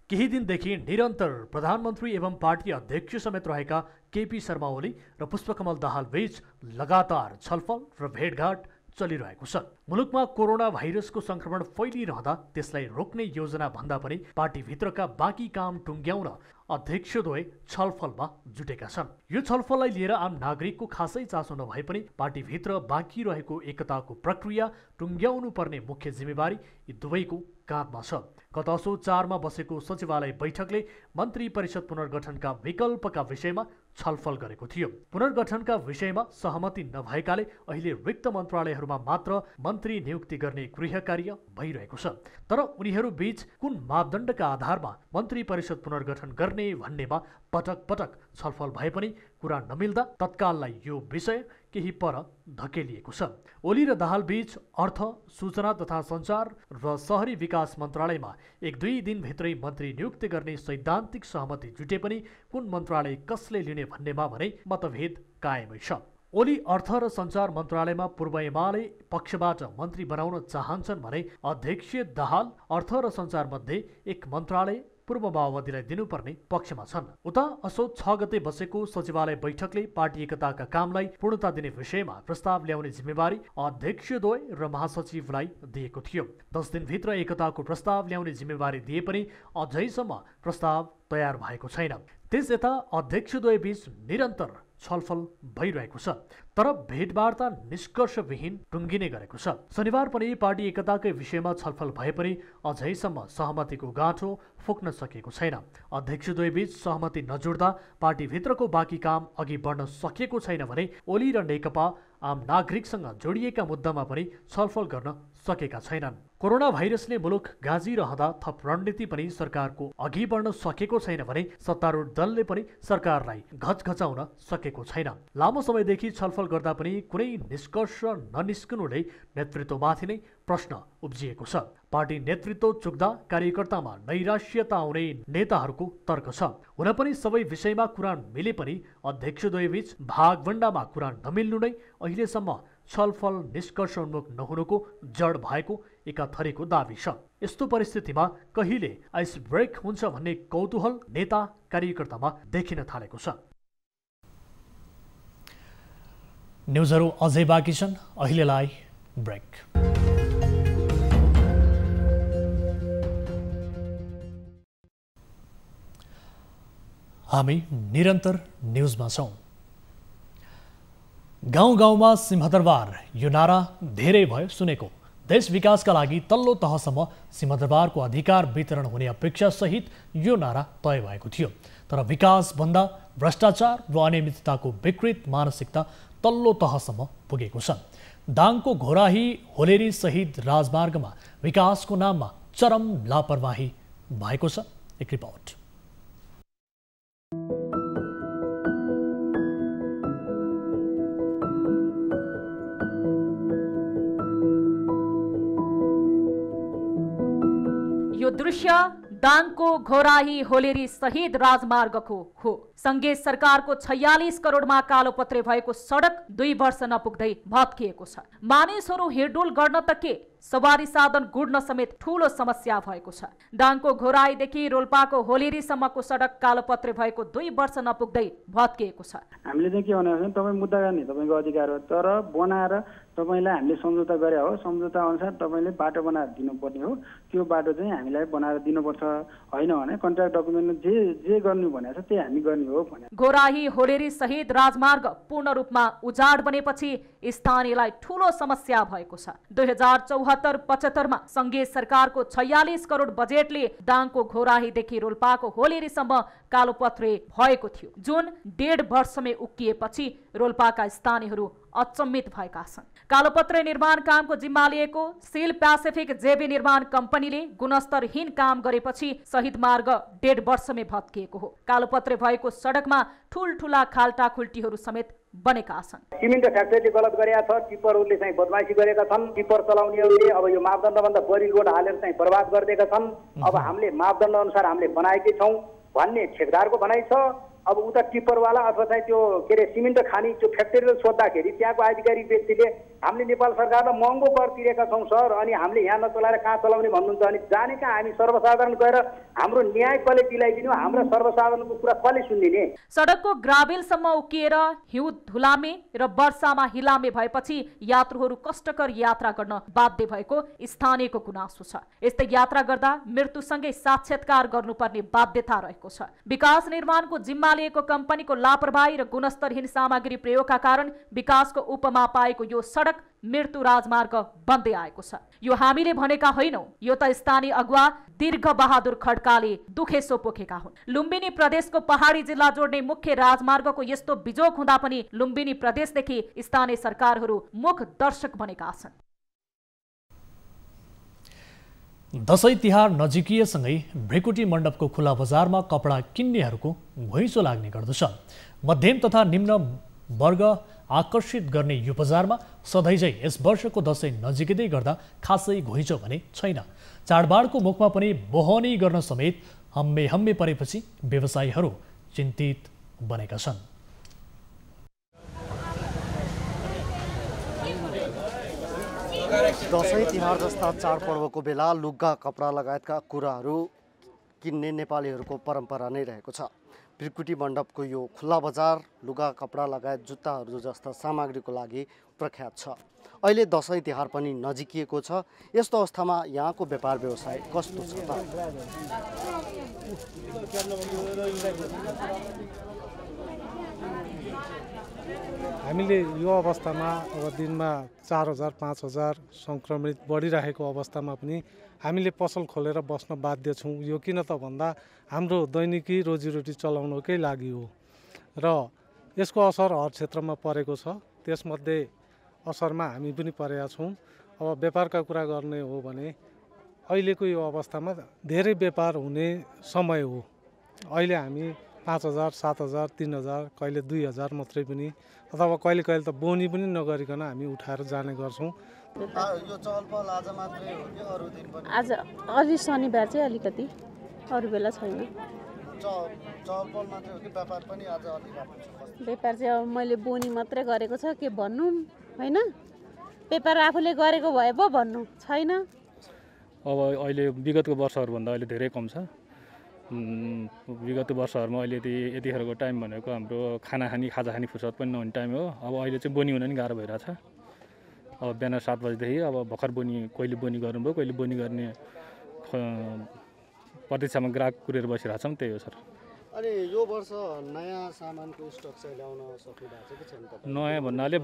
केही दिनदेखि निरन्तर प्रधानमन्त्री एवं पार्टी अध्यक्ष समेत रहेका केपी शर्मा ओली र पुष्पकमल दाहाल बीच लगातार छलफल र भेटघाट चलिरहेको छ। मुलुकमा कोरोना भाइरसको संक्रमण फैलिरहँदा त्यसलाई रोक्ने योजना भन्दा पनि पार्टीभित्रका बाँकी काम टुङ्ग्याउन अध्यक्षद्वय छलफलमा जुटेका छन्। यो छलफललाई लिएर आम नागरिकको खासै चासो नभए पनि पार्टीभित्र बाँकी रहेको एकताको प्रक्रिया टुङ्ग्याउनु पर्ने मुख्य जिम्मेवारी यी दुवैको काँधमा छ। गत असोज 4 मा बसेको सचिवालय बैठकले मन्त्री परिषद पुनर्गठनका विकल्पका विषयमा छलफल गरेको थियो। पुनर्गठनका विषयमा सहमति नभएकाले अहिले रिक्त मन्त्रालयहरूमा मात्र मन्त्री नियुक्ति गर्ने गृह कार्य भइरहेको छ। तर उनीहरू बीच कुन मापदण्डका आधारमा मन्त्री परिषद पुनर्गठन गर्ने भन्नेमा पटक पटक छलफल भए पनि कुरा नमिल्दा तत्काललाई यो विषय केही पर धकेलिएको छ। ओली र दाहाल बीच अर्थ, सूचना तथा सञ्चार र शहरी विकास मन्त्रालयमा 1-2 दिनभित्रै मन्त्री नियुक्ति गर्ने सैद्धान्तिक सहमति जुटे पनि कुन मन्त्रालय कसले लिने भन्नेमा भने मतभेद कायमै छ। ओली अर्थ र सञ्चार मन्त्रालयमा पूर्व एमाले पक्षबाट मन्त्री बनाउन चाहन्छन् भने अध्यक्ष दाहाल अर्थ र सञ्चार मध्ये एक मन्त्रालय पूर्व माओवादीलाई दिनुपर्ने पक्षमा छन्। उता असोज 6 गते बसेको सचिवालय बैठकले पार्टी एकताका कामलाई पूर्णता दिने विषयमा प्रस्ताव ल्याउने जिम्मेवारी अध्यक्षद्वय र महासचिवलाई दिएको थियो। 10 दिनभित्र एकताको प्रस्ताव ल्याउने जिम्मेवारी दिए पनि अझैसम्म प्रस्ताव तयार भएको छैन। त्यस यता अध्यक्षद्वय बीच निरन्तर छलफल भइरहेको छ, तर भेटवार्ता निष्कर्षविहीन टुङ्गिने गरेको छ। शनिबार पनि पार्टी एकताकै विषयमा छलफल भए पनि अझैसम्म सहमतिको गाँठो फुक्न सकेको छैन। अध्यक्षद्वय बीच सहमति नजुड्दा पार्टीभित्रको बाँकी काम अघि बढ्न सकेको छैन भने ओली र नेकपा आम नागरिकसँग जोडिएका मुद्दामा पनि छलफल गर्न सकेका छैनन्। कोरोना भाइरसले मुलुक गाजिरहँदा थप रणनीति पनि सरकारको अघि बढ्न सकेको छैन भने सत्तारूढ दलले पनि सरकारलाई घचघचाउन सकेको छैन। लामो समयदेखि छलफल गर्दा पनि कुनै निष्कर्ष ननिस्कनुले नेतृत्वमाथि नै प्रश्न उब्जिएको छ। पार्टी नेतृत्व चुक्दा कार्यकर्तामा नैराश्यता आउने नेताहरूको तर्क छ। हुन पनि सबै विषयमा कुरा मिले पनि अध्यक्षद्वयबीच भागभण्डामा कुरा नमिल्नु नै अहिलेसम्म छलफल निष्कर्ष उन्मुख नहुनुको जड भएको एका थरीको दाबी छ। यस्तो परिस्थितिमा कहिले आइस ब्रेक हुन्छ भन्ने कौतूहल नेता कार्यकर्तामा देखिन थालेको छ। न्युजहरू अझै बाँकी छन्, अहिलेलाई ब्रेक। हामी निरन्तर न्युजमा छौँ। गाउँ गाउँमा सिंहदरबार यो नारा धेरै भयो सुनेको। देश विकासका लागि तल्लो तहसम्म सिंहदरबारको अधिकार वितरण हुने अपेक्षासहित यो नारा तय भएको थियो। तर विकासभन्दा भ्रष्टाचार र अनियमितताको विकृत मानसिकता तल्लो तहसम्म पुगेको छ। दाङको घोराही होलेरी सहित राजमार्गमा विकासको नाममा चरम लापरवाही भएको छ। एक रिपोर्ट। यो दृश्य दाङको घोराही होलेरी शहीद राजमार्गको हो। संघीय सरकारको 46 करोडमा कालोपत्रे भएको सडक 2 वर्ष नपुग्दै भत्किएको छ। मानिसहरू हिँडडुल गर्न त के, सवारी साधन गुड्न समेत ठूलो समस्या भएको छ। दाङको घोराहीदेखि रोल्पाको होलेरीसम्मको सडक कालोपत्रे भएको 2 वर्ष नपुग्दै भत्किएको छ। हामीले चाहिँ के भनेको छ, तपाईँ मुद्दा गर्ने तपाईँको अधिकार हो, तर बनाएर तपाईँलाई हामीले सम्झौता गरे हो, सम्झौता अनुसार तपाईँले बाटो बनाएर दिनुपर्ने हो। त्यो बाटो चाहिँ हामीलाई बनाएर दिनुपर्छ, होइन भने कन्ट्र्याक्ट डकुमेन्टमा जे गर्नु भनेको छ त्यही हामी गर्ने हो भने। घोराही होलेरी शहीद राजमार्ग पूर्ण रूपमा उजाड बनेपछि स्थानीयलाई ठूलो समस्या भएको छ। 2074-75 मा संघीय सरकारको 46 करोड बजेटले दाङको घोराहीदेखि रोल्पाको होलेरीसम्म कालोपत्रे भएको थियो, जुन 1.5 वर्षमै उक्किएपछि रोल्पाका स्थानीयहरू अचम्मित भएका छन्। कालोपत्रे निर्माण कामको जिम्मा लिएको सिल प्यासिफिक जेबी निर्माण कम्पनीले गुणस्तरहीन काम गरेपछि शहीद मार्ग 1.5 वर्षमै भत्किएको हो। कालोपत्रे भएको सडकमा ठूलठूला खाल्टाखुल्टीहरू समेत बनेका छन्। सिमेन्ट फ्याक्ट्रीले गलत गरेका छ, टिप्परहरूले चाहिँ बदमासी गरेका छन्। टिप्पर चलाउनेहरूले अब यो मापदण्डभन्दा बढी लोड हालेर चाहिँ बर्बाद गरिदिएका छन्। अब हामीले मापदण्ड अनुसार हामीले बनाएकै छौँ भन्ने ठेकदारको भनाइ छ। अब उता टिप्परवाला अथवा चाहिँ त्यो के अरे सिमेन्ट खानी त्यो फ्याक्ट्रीले सोद्धाखेरि त्यहाँको अधिकारी व्यक्तिले हामीले नेपाल सरकारलाई महँगो कर तिरेका छौँ सर, अनि हामीले यहाँ नचलाएर कहाँ चलाउने भन्नुहुन्छ। अनि जानेका हामी सर्वसाधारण गएर हाम्रो न्याय कसले दिलाइदिनु, हाम्रो सर्वसाधारणको कुरा कसले सुनिदिने। सडकको ग्राभेलसम्म उक्किएर हिउँ धुलामे र वर्षामा हिलामे भएपछि यात्रुहरू कष्टकर यात्रा गर्न बाध्य भएको स्थानीयको गुनासो छ। यस्तै यात्रा गर्दा मृत्युसँगै साक्षात्कार गर्नुपर्ने बाध्यता रहेको छ। विकास निर्माणको जिम्मा लिएको कम्पनीको लापरवाही र गुणस्तरहीन सामग्री प्रयोगका कारण विकासको उपमा पाएको यो सडक मृत्यु राजमार्ग बन्दै आएको छ। यो हामीले भनेका होइनौं, यो त स्थानीय अगुवा दीर्घ बहादुर खड्काले दुखेसो पोखेका हुन्। लुम्बिनी प्रदेशको पहाडी जिल्ला जोड्ने मुख्य राजमार्गको यस्तो बिजोग हुँदा पनि लुम्बिनी प्रदेशदेखि स्थानीय सरकारहरू मुख दर्शक बनेका छन्। दशैं तिहार नजिकिएसँगै भ्रिकुटी मण्डपको खुला बजारमा कपडा किन्नेहरूको घुइँचो लाग्ने गर्दछ। मध्यम तथा निम्न वर्ग आकर्षित गर्ने यो बजारमा सधैँझै यस वर्षको दशैं नजिकै गर्दा खासै घुइँचो भने छैन। चाडबाडको मुखमा पनि बोहनी गर्न समेत हम्मे परेपछि व्यवसायीहरू चिन्तित बनेका छन्। दशैं तिहार जस्ता चाडपर्वको बेला लुगा कपडा लगायतका कुराहरू किन्ने नेपालीहरूको परम्परा नै रहेको छ। भ्रिकुटी मण्डपको यो खुल्ला बजार लुगा कपडा लगायत जुत्ताहरू जस्ता सामग्रीको लागि प्रख्यात छ। अहिले दशैं तिहार पनि नजिकिएको छ। यस्तो अवस्थामा यहाँको व्यापार व्यवसाय कस्तो छ त? हामीले यो अवस्थामा अब दिनमा 4000 5000 सङ्क्रमित बढिरहेको अवस्थामा पनि हामीले पसल खोलेर बस्न बाध्य छौँ। यो किन त भन्दा हाम्रो दैनिकी रोजीरोटी चलाउनकै लागि हो र यसको असर हर क्षेत्रमा परेको छ। त्यसमध्ये असरमा हामी पनि परेका छौँ। अब व्यापारका कुरा गर्ने हो भने अहिलेको यो अवस्थामा धेरै व्यापार हुने समय हो। अहिले हामी 5,000, 7,000, 3,000, कहिले 2,000 मात्रै पनि अथवा कहिले कहिले त बोनी पनि नगरिकन हामी उठाएर जाने गर्छौँ। यो चहलपहल आज मात्रै हो कि अरू दिन पनि? आज अलि शनिबार चाहिँ अलिकति, अरू बेला छैन। चहलपहल मात्रै हो कि व्यापार पनि आज अलि राम्रो छ? व्यापार चाहिँ अब मैले बोनी मात्रै गरेको छ, के भन्नु होइन। व्यापार आफूले गरेको भए पो भन्नु छैन। अब अहिले विगतको वर्षहरूभन्दा अहिले धेरै कम छ। विगतको वर्षहरूमा अहिले यतिखेरको टाइम भनेको हाम्रो खाजा खाने फुर्सद पनि नहुने टाइम हो। अब अहिले चाहिँ बोनी हुन नि गाह्रो भइरहेछ। अब बिहान 7 बजीदेखि अब भर्खर कहिले बोनी गर्नुभयो, कहिले बोनी गर्ने प्रतीक्षामा ग्राहक कुरेर बसिरहेछौँ। त्यही हो सर। अनि यो वर्ष नयाँ सामानको स्टक चाहिँ ल्याउन सक्नु भएको छ कि छैन तपाईँ? नयाँ भन्नाले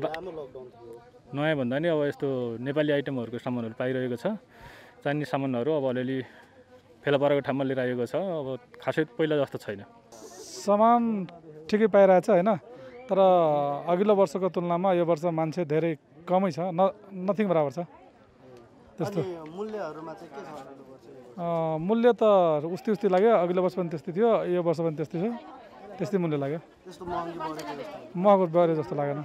नयाँ भन्दा नि अब यस्तो नेपाली आइटमहरूको सामानहरू पाइरहेको छ। चाहिने सामानहरू अब अलिअलि फेला परेको ठाउँमा लिएर आएको छ। अब खासै पहिला जस्तो छैन। सामान ठिकै पाइरहेछ होइन, तर अघिल्लो वर्षको तुलनामा यो वर्ष मान्छे धेरै कमै छ, नथिङ बराबर छ त्यस्तो। मूल्यहरूमा चाहिँ के छ? मूल्य त उस्तै लाग्यो। अघिल्लो वर्ष पनि त्यस्तै थियो, यो वर्ष पनि त्यस्तै छ। त्यस्तै मूल्य लाग्यो। महँगो बढे जस्तो लागेन।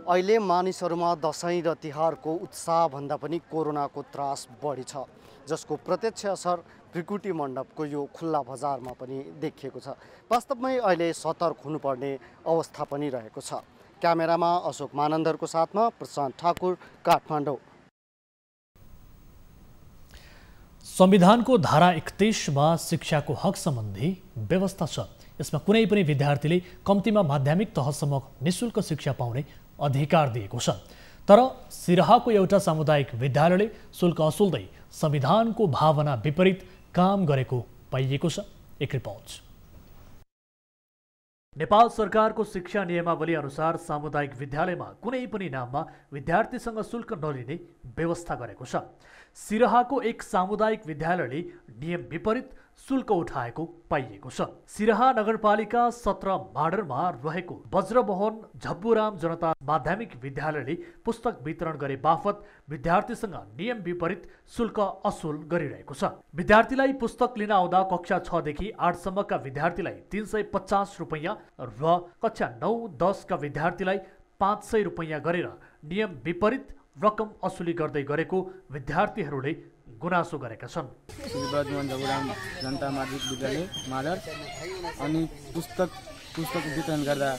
अहिले मानिसहरूमा दसैँ र तिहारको उत्साहभन्दा पनि कोरोनाको त्रास बढी छ, जसको प्रत्यक्ष असर भृकुटी मण्डपको यो खुल्ला बजारमा पनि देखिएको छ। वास्तवमै अहिले सतर्क हुनुपर्ने अवस्था पनि रहेको छ। क्यामेरामा अशोक मानन्दरको साथमा प्रशान्त ठाकुर, काठमाडौँ। संविधानको धारा 31मा शिक्षाको हक सम्बन्धी व्यवस्था छ। यसमा कुनै पनि विद्यार्थीले कम्तीमा माध्यमिक तहसम्म निःशुल्क शिक्षा पाउने अधिकार दिएको छ। तर सिराहाको एउटा सामुदायिक विद्यालयले शुल्क असुल्दै संविधानको भावना विपरीत काम गरेको पाइएको छ। एक रिपोर्ट। नेपाल सरकारको शिक्षा नियमावली अनुसार सामुदायिक विद्यालयमा कुनै पनि नाममा विद्यार्थीसँग शुल्क नलिने व्यवस्था गरेको छ। सिराहाको एक सामुदायिक विद्यालयले नियम विपरीत शुल्क उठाएको पाइएको छ। सिराहा नगरपालिका 17 माडरमा रहेको वज्रमोहन झब्बुराम जनता माध्यमिक विद्यालयले पुस्तक वितरण गरे बापत विद्यार्थीसँग नियम विपरीत शुल्क असुल गरिरहेको छ। विद्यार्थीलाई पुस्तक लिन आउँदा कक्षा 6 देखि 8 सम्मका विद्यार्थीलाई 350 रुपैयाँ र कक्षा 9-10 का विद्यार्थीलाई 500 रुपैयाँ गरेर नियम विपरीत रकम असुली गर्दै गरेको विद्यार्थीहरूले गुनासो गरेका छन्। वज्रमोहन झब्बुराम जनता माध्यमिक विद्यालय माडर अनि पुस्तक वितरण गर्दा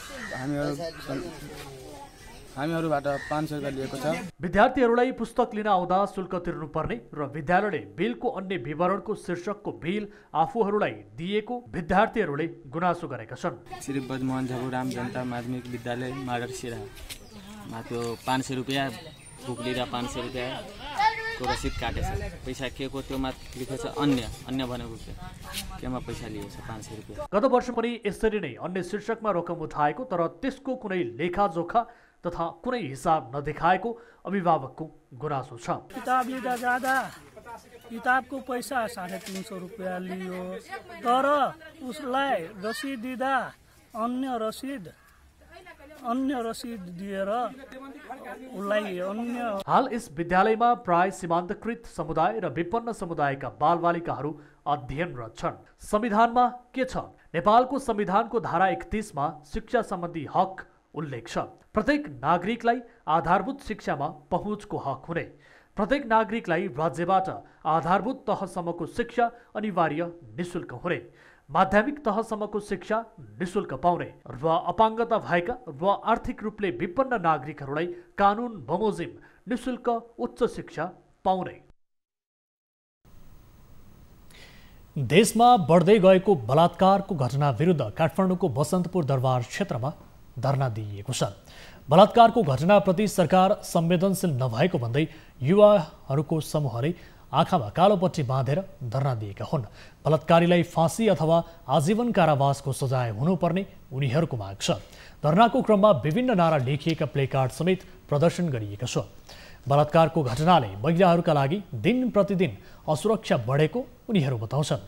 हामीहरूबाट 500 रुपैयाँ लिएको छ। विद्यार्थीहरूलाई पुस्तक लिन आउँदा शुल्क तिर्नुपर्ने र विद्यालयले बिलको अन्य विवरणको शीर्षकको बिल आफूहरूलाई दिएको विद्यार्थीहरूले गुनासो गरेका छन्। श्री वज्रमोहन झब्बुराम जनता माध्यमिक विद्यालय माडर सिराहा त्यो 500 रुपैयाँ बुक लिँदा 500 रुपैयाँ को रसिद काटेछ। पैसा के को त्योमा लेखेछ अन्य भनेको केमा पैसा लिएछ 500 रुपैयाँ। गत वर्ष पनि यसरी नै अन्य शीर्षकमा रकम उठाएको तर त्यसको कुनै लेखाजोखा तथा कुनै हिसाब नदेखाएको अभिभावकको गुनासो छ। किताब लिँदा जाँदा किताबको पैसा 350 रुपैयाँ लियो, तर उसलाई रसिद दिँदा अन्य रसिद दिएर उसलाई अन्य। हाल यस विद्यालयमा प्राय सीमान्तकृत समुदाय र विपन्न समुदायका बालबालिकाहरू अध्ययनरत छन्। संविधानमा के छ? नेपालको संविधानको धारा 31मा शिक्षा सम्बन्धी हक उल्लेख छ। प्रत्येक नागरिकलाई आधारभूत शिक्षामा पहुँचको हक हुने, प्रत्येक नागरिकलाई राज्यबाट आधारभूत तहसम्मको शिक्षा अनिवार्य निःशुल्क हुने, माध्यमिक तहसम्मको शिक्षा निःशुल्क पाउने र अपाङ्गता भएका र आर्थिक रूपले विपन्न नागरिकहरूलाई कानुन बमोजिम निःशुल्क उच्च शिक्षा पाउने। देशमा बढ्दै गएको बलात्कारको घटना विरुद्ध काठमाडौँको बसन्तपुर दरबार क्षेत्रमा धरना दिइएको छ। बलात्कारको घटनाप्रति सरकार संवेदनशील नभएको भन्दै युवाहरूको समूहले आँखामा कालो पट्टी बाँधेर धरना दिएका हुन्। बलात्कारीलाई फाँसी अथवा आजीवन कारावासको सजाय हुनुपर्ने उनीहरूको माग छ। धरनाको क्रममा विभिन्न नारा लेखिएका प्लेकार्ड समेत प्रदर्शन गरिएको छ। बलात्कारको घटनाले महिलाहरूका लागि दिन प्रतिदिन असुरक्षा बढेको उनीहरू बताउँछन्।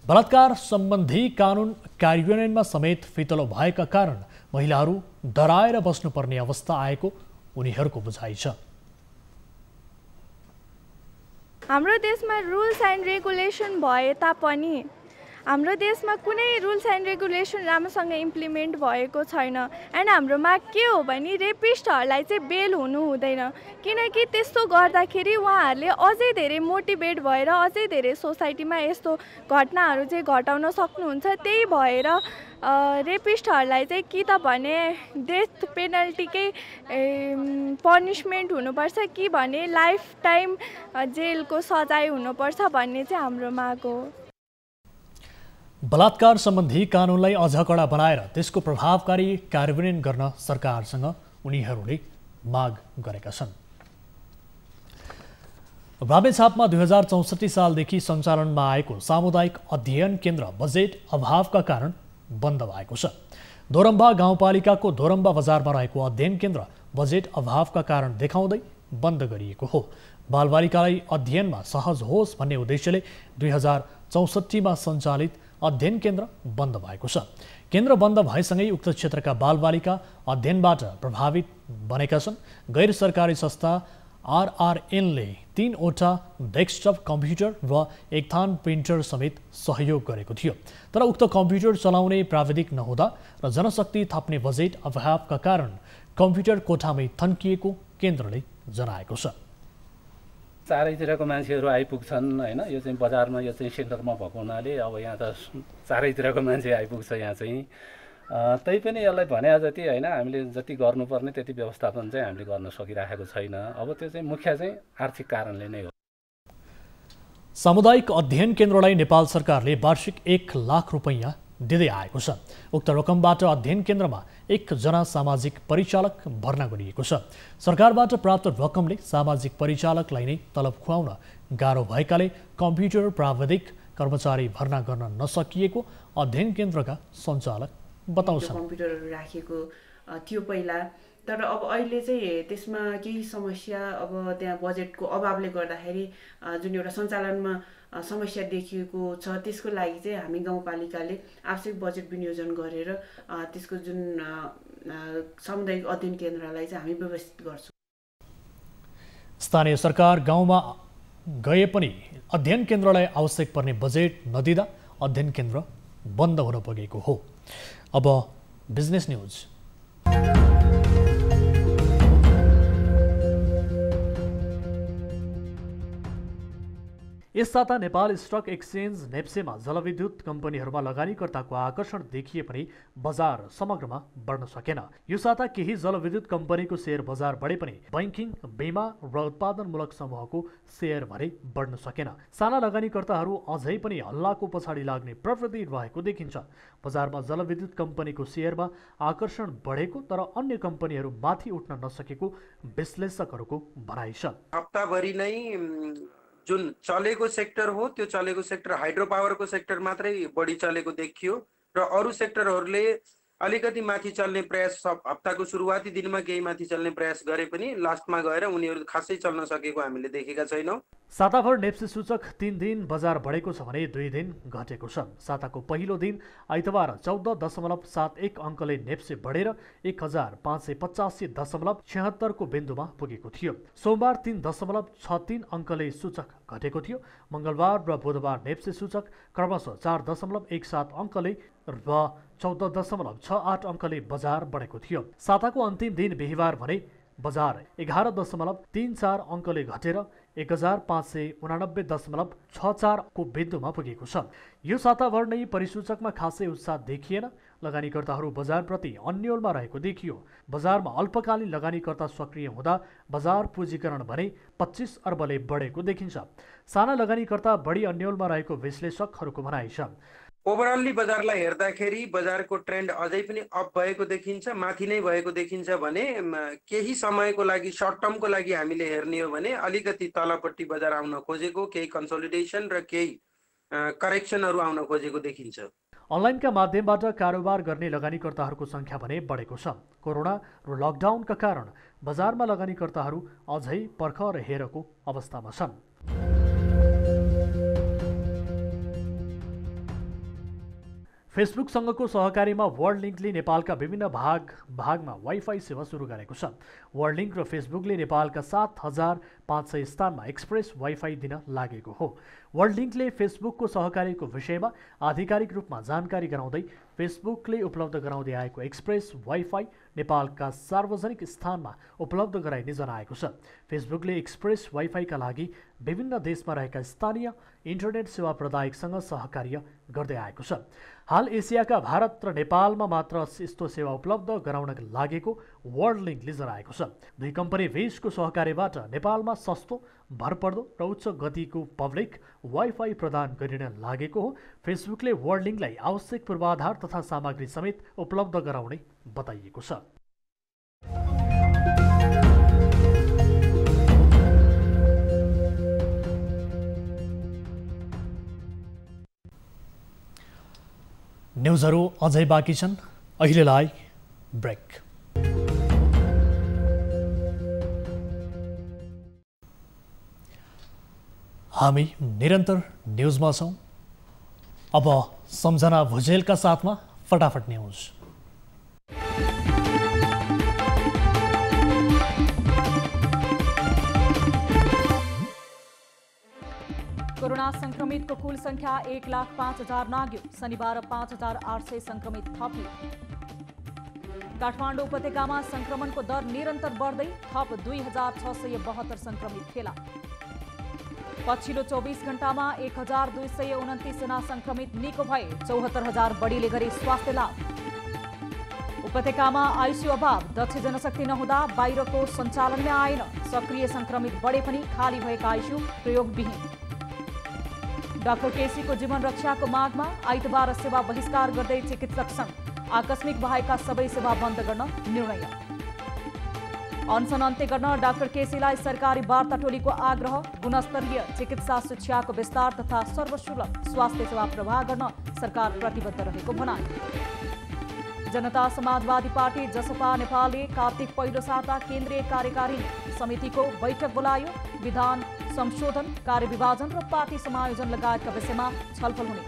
बलात्कार सम्बन्धी कानुन कार्यान्वयनमा समेत फितलो भएका कारण महिलाहरू डराएर बस्नुपर्ने अवस्था आएको उनीहरूको बुझाइ छ। हाम्रो देशमा रुल्स एन्ड रेगुलेसन भए तापनि हाम्रो देशमा कुनै रुल्स एन्ड रेगुलेसन राम्रोसँग इम्प्लिमेन्ट भएको छैन। एन्ड हाम्रोमा के हो भने रेपिस्टहरूलाई चाहिँ बेल हुनु हुँदैन, किनकि त्यस्तो गर्दाखेरि उहाँहरूले अझै धेरै मोटिभेट भएर अझै धेरै सोसाइटीमा यस्तो घटनाहरू चाहिँ घटाउन सक्नुहुन्छ। त्यही भएर रेपिस्टहरूलाई चाहिँ कि त भने डेथ पेनल्टीकै पनिसमेन्ट हुनुपर्छ कि भने लाइफ टाइम जेलको सजाय हुनुपर्छ भन्ने चाहिँ हाम्रो माग हो। बलात्कार सम्बन्धी कानुनलाई अझ कडा बनाएर त्यसको प्रभावकारी कार्यान्वयन गर्न सरकारसँग उनीहरूले माग गरेका छन्। रामेछापमा 2064 सालदेखि सञ्चालनमा आएको सामुदायिक अध्ययन केन्द्र बजेट अभावका कारण बन्द भएको छ। दोरम्बा गाउँपालिकाको दोरम्बा बजारमा रहेको अध्ययन केन्द्र बजेट अभावका कारण देखाउँदै बन्द गरिएको हो। बालबालिकालाई अध्ययनमा सहज होस् भन्ने उद्देश्यले 2064 मा सञ्चालित अध्ययन केन्द्र बन्द भएको छ। केन्द्र बन्द भएसँगै उक्त क्षेत्रका बालबालिका अध्ययनबाट प्रभावित बनेका छन्। गैर सरकारी संस्था आरआरएनले 3वटा डेस्कटप कम्प्युटर र 1 थान प्रिन्टर समेत सहयोग गरेको थियो। तर उक्त कम्प्युटर चलाउने प्राविधिक नहुँदा र जनशक्ति थप्ने बजेट अभावका कारण कम्प्युटर कोठामै थन्किएको केन्द्रले जनाएको छ। चारैतिरको मान्छेहरू आइपुग्छन् हैन, यो चाहिँ बजारमा यो चाहिँ सेन्टरमा भएको हुनाले अब यहाँ त चारैतिरको मान्छे आइपुग्छ यहाँ चाहिँ। तैपनि यसलाई भने जति हैन हामीले जति गर्नुपर्ने त्यति व्यवस्थापन चाहिँ हामीले गर्न सकिराखेको छैन। अब त्यो चाहिँ मुख्य चाहिँ आर्थिक कारणले नै हो। सामुदायिक अध्ययन केन्द्रलाई नेपाल सरकारले वार्षिक 1 लाख रुपैयाँ दिँदै आएको छ। उक्त रकमबाट अध्ययन केन्द्रमा 1 जना सामाजिक परिचालक भर्ना गरिएको छ। सरकारबाट प्राप्त रकमले सामाजिक परिचालकलाई नै तलब खुवाउन गाह्रो भएकाले कम्प्युटर प्राविधिक कर्मचारी भर्ना गर्न नसकिएको अध्ययन केन्द्रका सञ्चालक बताउँछन्। कम्प्युटरहरू राखेको थियो पहिला, तर अब अहिले चाहिँ त्यसमा केही समस्या अब त्यहाँ बजेटको अभावले गर्दाखेरि जुन एउटा सञ्चालनमा समस्या देखिएको छ, त्यसको लागि चाहिँ हामी गाउँपालिकाले आवश्यक बजेट विनियोजन गरेर त्यसको जुन सामुदायिक अध्ययन केन्द्रलाई चाहिँ हामी व्यवस्थित गर्छौँ। स्थानीय सरकार गाउँमा गए पनि अध्ययन केन्द्रलाई आवश्यक पर्ने बजेट नदिँदा अध्ययन केन्द्र बन्द हुन पुगेको हो। अब बिजनेस न्युज। यस साता नेपाल स्टक एक्सचेन्ज नेप्सेमा जलविद्युत कम्पनीहरूमा लगानीकर्ताको आकर्षण देखिए पनि बजार समग्रमा बढ्न सकेन। यो साता केही जलविद्युत कम्पनीको सेयर बजार बढे पनि बैंकिङ, बीमा र उत्पादनमूलक समूहको सेयर भने बढ्न सकेन। साना लगानीकर्ताहरू अझै पनि हल्लाको पछाडि लाग्ने प्रवृत्ति रहेको देखिन्छ। बजारमा जलविद्युत कम्पनीको सेयरमा आकर्षण बढेको तर अन्य कम्पनीहरू माथि उठ्न नसकेको विश्लेषकहरूको भनाइ छ। हप्ताभरि नै जुन चलेको सेक्टर हो त्यो चलेको सेक्टर हाइड्रो पावरको सेक्टर मात्रै बढी चलेको देखियो र अरू सेक्टरहरूले अलिकति माथि चल्ने प्रयास हप्ताको सुरुवाती दिनमा केही माथि चल्ने प्रयास गरे पनि लास्टमा गएर उनीहरू खासै चल्न सकेको हामीले देखेका छैनौँ। साताभर नेप्से सूचक 3 दिन बजार बढेको छ भने 2 दिन घटेको छ। साताको पहिलो दिन आइतबार 14.71 अङ्कले नेप्से बढेर 1585.76 को बिन्दुमा पुगेको थियो। सोमबार 3.63 अङ्कले सूचक घटेको थियो। मङ्गलबार र बुधबार नेप्से सूचक क्रमशः 4.17 अङ्कले र 14.68 अङ्कले बजार बढेको थियो। साताको अन्तिम दिन बिहिबार भने बजार 11.34 अङ्कले घटेर 1589.64 को बिन्दुमा पुगेको छ। यो साताभर नै परिसूचकमा खासै उत्साह देखिएन। लगानीकर्ताहरू बजारप्रति अन्योलमा रहेको देखियो। बजारमा अल्पकालीन लगानीकर्ता सक्रिय हुँदा बजार पुँजीकरण भने 25 अर्बले बढेको देखिन्छ। साना लगानीकर्ता बढी अन्योलमा रहेको विश्लेषकहरूको भनाइ छ। ओभरअल्ली बजारलाई हेर्दाखेरि बजारको ट्रेन्ड अझै पनि अप भएको देखिन्छ, माथि नै भएको देखिन्छ भने केही समयको लागि सर्ट टर्मको लागि हामीले हेर्ने हो भने अलिकति तलपट्टि बजार आउन खोजेको, केही कन्सोलिडेसन र केही करेक्सनहरू आउन खोजेको देखिन्छ। अनलाइनका माध्यमबाट कारोबार गर्ने लगानीकर्ताहरूको सङ्ख्या भने बढेको छ। कोरोना र लकडाउनका कारण बजारमा लगानीकर्ताहरू अझै पर्ख र हेरको अवस्थामा छन्। फेसबुकसँगको सहकारीमा वर्ल्ड लिङ्कले नेपालका विभिन्न भागमा वाइफाई सेवा सुरु गरेको छ। वर्ल्ड लिङ्क र फेसबुकले नेपालका 7500 स्थानमा एक्सप्रेस वाइफाई दिन लागेको हो। वर्ल्ड लिङ्कले फेसबुकको सहकारीको विषयमा आधिकारिक रूपमा जानकारी गराउँदै फेसबुकले उपलब्ध गराउँदै आएको एक्सप्रेस वाइफाई नेपालका सार्वजनिक स्थानमा उपलब्ध गराइने जनाएको छ। फेसबुकले एक्सप्रेस वाइफाईका लागि विभिन्न देशमा रहेका स्थानीय इन्टरनेट सेवा प्रदायकसँग सहकार्य गर्दै आएको छ। हाल एसियाका भारत र नेपालमा मात्र यस्तो सेवा उपलब्ध गराउन लागेको वर्ल्ड लिङ्कले जनाएको छ। दुई कम्पनी बीचको सहकार्यबाट नेपालमा सस्तो, भरपर्दो र उच्च गतिको पब्लिक वाइफाई प्रदान गरिन लागेको हो। फेसबुकले वर्ल्ड लिङ्कलाई आवश्यक पूर्वाधार तथा सामग्री समेत उपलब्ध गराउने बताइएको छ। न्युजहरू अझै बाँकी छन्, अहिलेलाई ब्रेक। हामी निरन्तर न्युजमा छौँ। अब सम्झना भुजेलका साथमा फटाफट न्युज। कोरोना संक्रमितको कुल संख्या 1,05,000 नाग्यो। शनिबार 5,800 संक्रमित थपिए। काठमाडौँ उपत्यकामा संक्रमणको दर निरन्तर बढ्दै थप 2,672 संक्रमित फेला। पछिल्लो 24 घण्टामा 1,229 जना संक्रमित निको भए। 74,000 बढीले गरे स्वास्थ्य लाभ। उपत्यकामा आइसियु अभाव, दक्ष जनशक्ति नहुँदा बाहिरको सञ्चालनमै आएन। सक्रिय संक्रमित बढे पनि खाली भएका आइसियु प्रयोगविहीन। डाक्टर केसीको जीवन रक्षाको मागमा आइतबार सेवा बहिष्कार गर्दै चिकित्सक संघ। आकस्मिक बाहेकका सबै सेवा बन्द गर्न निर्णय। अनसन अन्त्य गर्न डाक्टर केसीलाई सरकारी वार्ता टोलीको आग्रह। गुणस्तरीय चिकित्सा शिक्षाको विस्तार तथा सर्वसुलभ स्वास्थ्य सेवा प्रवाह गर्न सरकार प्रतिबद्ध रहेको भनाई। जनता समाजवादी पार्टी जसपा नेपालले कार्तिक पहिलो साता केन्द्रीय कार्यकारिणी समितिको बैठक बोलायो। विधान संशोधन, कार्यविभाजन र पार्टी समायोजन लगायतका विषयमा छलफल हुने।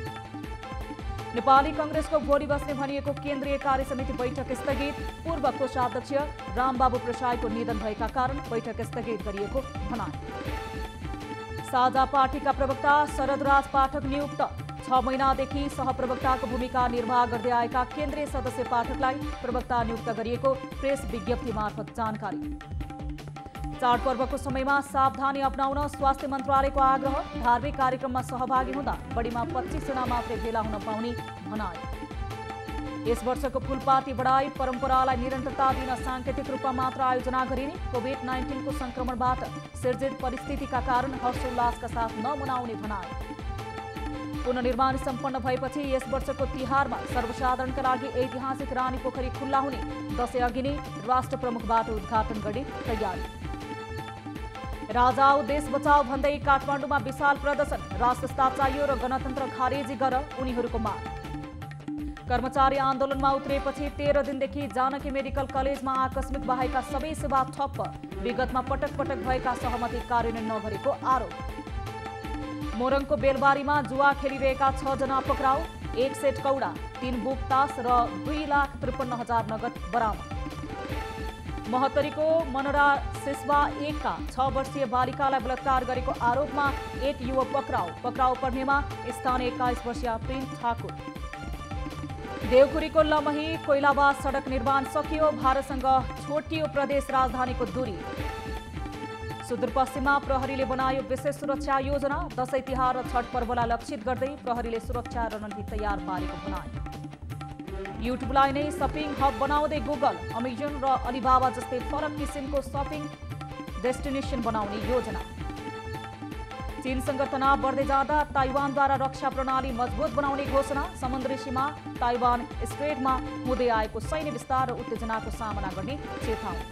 नेपाली कांग्रेसको भोलि बस्ने भनिएको केन्द्रीय कार्य समिति बैठक स्थगित। पूर्व कोषाध्यक्ष रामबाबु प्रसाईको निधन भएका कारण बैठक स्थगित गरिएको भनाई। साझा पार्टीका प्रवक्ता शरदराज पाठक नियुक्त। 6 महिनादेखि सहप्रवक्ताको भूमिका निर्वाह गर्दै आएका केन्द्रीय सदस्य पाठकलाई प्रवक्ता नियुक्त गरिएको प्रेस विज्ञप्ति मार्फत जानकारी। चाडपर्वको समयमा सावधानी अपनाउन स्वास्थ्य मन्त्रालयको आग्रह। धार्मिक कार्यक्रममा सहभागी हुँदा बढीमा 25 जना मात्रै भेला हुन पाउने भनाई। यस वर्षको फुलपाती बढाई परम्परालाई निरन्तरता दिन सांकेतिक रूपमा मात्र आयोजना गरिने। कोभिड-19 को संक्रमणबाट सिर्जित परिस्थितिका कारण हर्षोल्लासका साथ नमनाउने भनाई। पुनर्निर्माण सम्पन्न भएपछि यस वर्षको तिहारमा सर्वसाधारणका लागि ऐतिहासिक रानी पोखरी खुल्ला हुने। दशैं अघि नै राष्ट्र प्रमुखबाट उद्घाटन गर्ने तयारी। राजा आऊ देश बचाओ भन्दै काठमाडौँमा विशाल प्रदर्शन। राष्ट्रस्था चाहियो र गणतन्त्र खारेजी गर उनीहरूको माग। कर्मचारी आन्दोलनमा उत्रिएपछि 13 दिनदेखि जानकी मेडिकल कलेजमा आकस्मिक बाहेकका सबै सेवा ठप्प। विगतमा पटक पटक भएका सहमति कार्यान्वयन नगरेको आरोप। मोरङको बेलबारीमा जुवा खेलिरहेका 6 जना पक्राउ। 1 सेट कौडा, 3 बुकतास र 2,53,000 नगद बरामद। महोत्तरीको मनोरा सिस्वा 1 का 6 वर्षीय बालिकालाई बलात्कार गरेको आरोपमा 1 युवक पक्राउ। पक्राउ पर्नेमा स्थानीय 21 वर्षीय प्रिन्स ठाकुर। देवखुरीको लमही कोइलाबाद सडक निर्माण सकियो। भारतसँग छोटियो प्रदेश राजधानीको दूरी। सुदूरपश्चिममा प्रहरीले बनायो विशेष सुरक्षा योजना। दशैं तिहार र छठ पर्वलाई लक्षित गर्दै प्रहरीले सुरक्षा रणनीति तयार पारेको भनाई। युट्युबलाई नै सपिङ हब बनाउँदै गुगल, अमेजन र अलिबाबा जस्तै फरक किसिमको सपिङ डेस्टिनेसन बनाउने योजना। चीनसँग तनाव बढ्दै जाँदा ताइवानद्वारा रक्षा प्रणाली मजबुत बनाउने घोषणा। समुद्री सीमा ताइवान स्ट्रेटमा हुँदै आएको सैन्य विस्तार र उत्तेजनाको सामना गर्ने चेतावनी।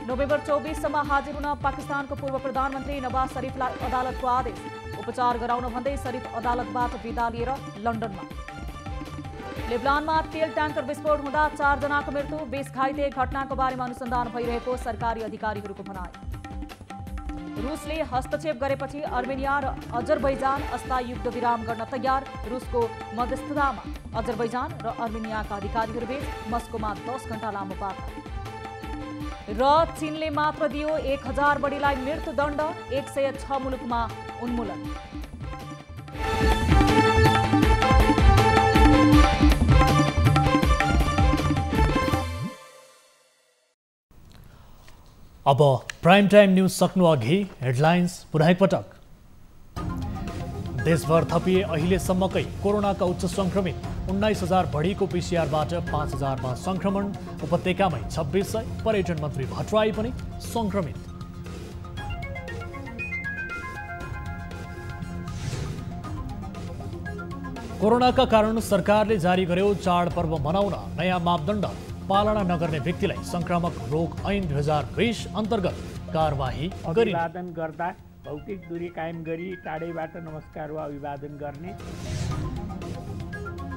नोभेम्बर 24सम्म हाजिर हुन पाकिस्तानको पूर्व प्रधानमन्त्री नवाज शरीफलाई अदालतको आदेश। उपचार गराउन भन्दै शरीफ अदालतबाट बिदा लिएर लन्डनमा। लेबनानमा तेल ट्याङ्कर विस्फोट हुँदा 4 जनाको मृत्यु, 20 घाइते। घटनाको बारेमा अनुसन्धान भइरहेको सरकारी अधिकारीहरूको भनाई। रुसले हस्तक्षेप गरेपछि अर्मेनिया र अजरबैजान अस्थायी युद्धविराम गर्न तयार। रुसको मध्यस्थतामा अजरबैजान र अर्मेनियाका अधिकारीहरूबीच मस्कोमा 10 घण्टा लामो वार्ता। र चीनले मात्र दियो 1000 बढीलाई मृत्युदण्ड। 106 मुलुकमा उन्मूलन। अब प्राइम टाइम न्यूज सक्नु अघि हेडलाइन्स पुनः एकपटक। देशभर थपिए अहिलेसम्मकै कोरोनाका उच्च संक्रमित 19,000 बढीको पीसीआरबाट 5,000मा संक्रमण। उपत्यकामै 2600। पर्यटन मन्त्री भट्टराई पनि संक्रमित। कोरोनाका कारण सरकारले जारी गर्यो चाडपर्व मनाउन नयाँ मापदण्ड। पालना नगर्ने व्यक्तिलाई संक्रामक रोग ऐन 2020 अन्तर्गत कारबाही गरिने। अभिवादन गर्दा भौतिक दूरी कायम गरी टाढैबाट नमस्कार वा अभिवादन गर्ने।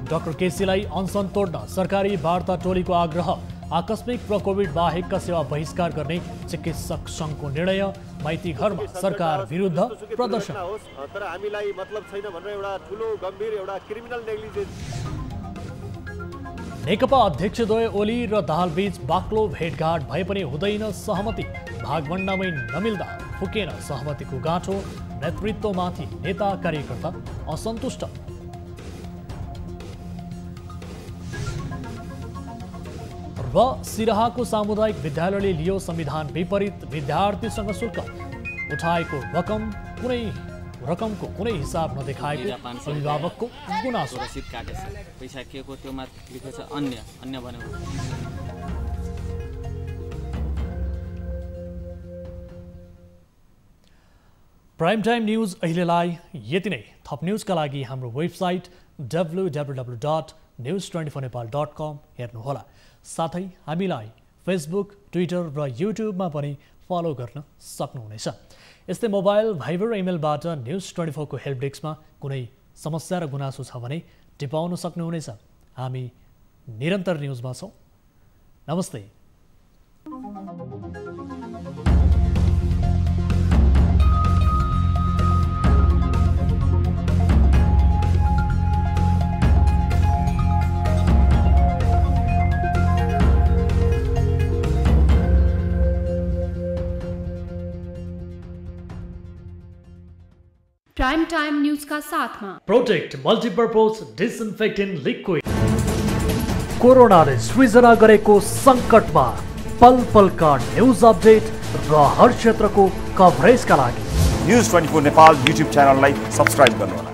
डाक्टर केसीलाई अनसन तोड्न सरकारी वार्ता टोलीको आग्रह। आकस्मिक र कोभिड बाहेकका सेवा बहिष्कार गर्ने चिकित्सक सङ्घको निर्णय। माइती घरमा सरकार विरुद्ध प्रदर्शन। तर हामीलाई मतलब छैन भनेर एउटा ठुलो गम्भीर एउटा क्रिमिनल नेग्लिजेन्स। नेकपा अध्यक्षद्वय ओली र दाहालबीच बाक्लो भेटघाट भए पनि हुँदैन सहमति। भागभण्डामै नमिल्दा फुकेन सहमतिको गाँठो। नेतृत्वमाथि नेता कार्यकर्ता असन्तुष्ट। र सिराहाको सामुदायिक विद्यालयले लियो संविधान विपरीत विद्यार्थीसँग शुल्क। उठाएको रकमको कुनै हिसाब नदेखाएको अभिभावकको गुनासो। रसिद काटेछ, पैसा के को त्योमा लेखेछ अन्य भन्यो। प्राइम टाइम न्यूज अहिलेलाई यति नै। थप न्यूजका लागि हाम्रो वेबसाइट www.news24nepal.com हेर्नुहोला। साथै हामीलाई फेसबुक, ट्विटर र युट्युबमा पनि फलो गर्न सक्नुहुनेछ। यस्तै मोबाइल, भाइबर र इमेलबाट न्यूज24 को हेल्प डेस्कमा कुनै समस्या र गुनासो छ भने टिपाउन सक्नुहुनेछ। हामी निरन्तर न्यूजमा छौँ। नमस्ते। प्राइम टाइम न्यूज का साथ में प्रोटेक्ट मल्टीपर्पज डिसइन्फेक्टेन्ट लिक्विड। कोरोनाले सृजना गरेको संकटमा पल पलका न्यूज अपडेट र हर क्षेत्रको कभरेजका लागि न्यूज 24 नेपाल युट्युब च्यानललाई सब्स्क्राइब गर्नुहोला।